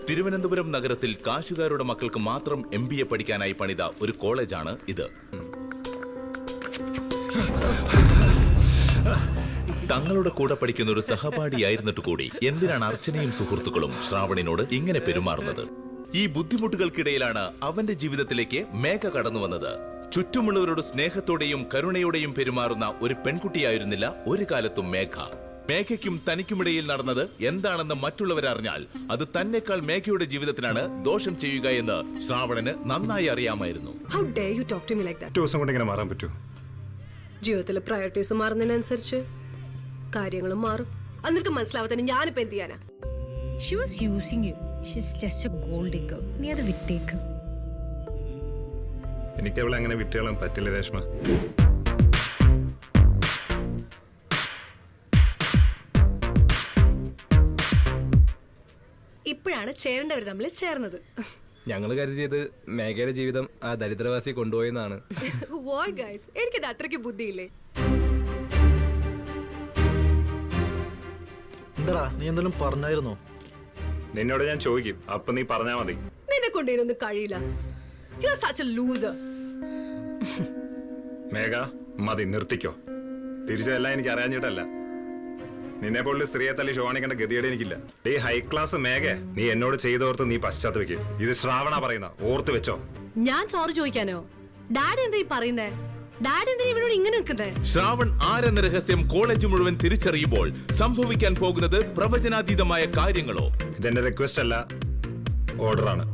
തിരുവനന്തപുരം നഗരത്തിൽ കാശുകാരുടെ മക്കൾക്ക് മാത്രം MBA പഠിക്കാനായി പണിത ഒരു കോളേജാണ് ഇത്. തങ്ങളുടെ കൂടെ പഠിക്കുന്ന ഒരു സഹപാഠിയായിരുന്നിട്ട് കൂടി എന്തിനാണ് അർച്ചനയും സുഹൃത്തുക്കളും ശ്രാവണിനോട് ഇങ്ങനെ പെരുമാറുന്നത്? ഈ ബുദ്ധിമുട്ടുകൾക്കിടയിലാണ് അവന്റെ ജീവിതത്തിലേക്ക് മേഘ കടന്നു വന്നത്. ചുറ്റുമുള്ളവരോട് സ്നേഹത്തോടെയും കരുണയോടെയും പെരുമാറുന്ന ഒരു പെൺകുട്ടിയായിരുന്നില്ല ഒരു കാലത്തും മേഘ. മേഘയ്ക്കും തനിക്കുമിടയിൽ നടന്നത് എന്താണെന്ന് മറ്റുള്ളവരറിഞ്ഞാൽ അത് തന്നെക്കാൾ മേഘയുടെ ജീവിതത്തിനാണ് ദോഷം ചെയ്യുക എന്ന് ശ്രാവണന് നന്നായി അറിയാമായിരുന്നു. ജീവിതത്തിലെ പ്രയോറിറ്റീസ് മാറുന്നതിനനുസരിച്ച് കാര്യങ്ങളും മാറും. അന്നിട്ട് മനസ്സിലാവാത്ത ഞാനിപ്പോ എന്ത് ചെയ്യാനാ? She was using you. She's just a gold digger. നീ അത് വിട്ടേക്ക്. എനിക്ക് അവളെ അങ്ങനെ വിട്ടുകളാൻ പറ്റില്ല രേഷ്മ. ഇപ്പോഴാണ് ചേരേണ്ടവർ തമ്മിൽ ചേർന്നത്. ഞങ്ങൾ കരുതിയത് മേഘയുടെ ജീവിതം ആ ദരിദ്രവാസി കൊണ്ടുപോയെന്നാണ്. എനിക്കത് അത്രയ്ക്ക് ബുദ്ധിയില്ലേ? എന്താടാ നീ എന്തെങ്കിലും പറഞ്ഞായിരുന്നോ? നിന്നോട് ഞാൻ ചോദിക്കും, അപ്പൊ നീ പറഞ്ഞാ മതി. നിന്നെ കൊണ്ടേനൊന്നും കഴിയില്ല. You are such a loser. മേഘ മതി, നിർത്തിക്കോ. തിരിച്ചെല്ലാം എനിക്ക് അറിയാഞ്ഞിട്ടല്ല. നിന്നെ പോലുള്ള സ്ത്രീയെ തല്ലി ഷോണിക്കേണ്ട ഗതിയുടെ എനിക്കില്ല. ഈ ഹൈ ക്ലാസ് മേഘ, നീ എന്നോട് ചെയ്തോർത്ത് നീ പശ്ചാത്തപിക്കും. ഇത് ശ്രാവണ പറയുന്ന, ഓർത്ത് വെച്ചോ. ഞാൻ സോറി ചോദിക്കാനോ? ഡാഡി എന്താ ഈ പറയുന്നേ? ഡാഡി എന്തിനാ ഇവനോട് ഇങ്ങനെ നിൽക്കുന്നേ? ശ്രാവൺ ആരെന്ന രഹസ്യം കോളേജ് മുഴുവൻ തിരിച്ചറിയുമ്പോൾ സംഭവിക്കാൻ പോകുന്നത് പ്രവചനാതീതമായ കാര്യങ്ങളോ? ഇതെന്റെ റിക്വസ്റ്റ് അല്ല, ഓർഡറാണ്.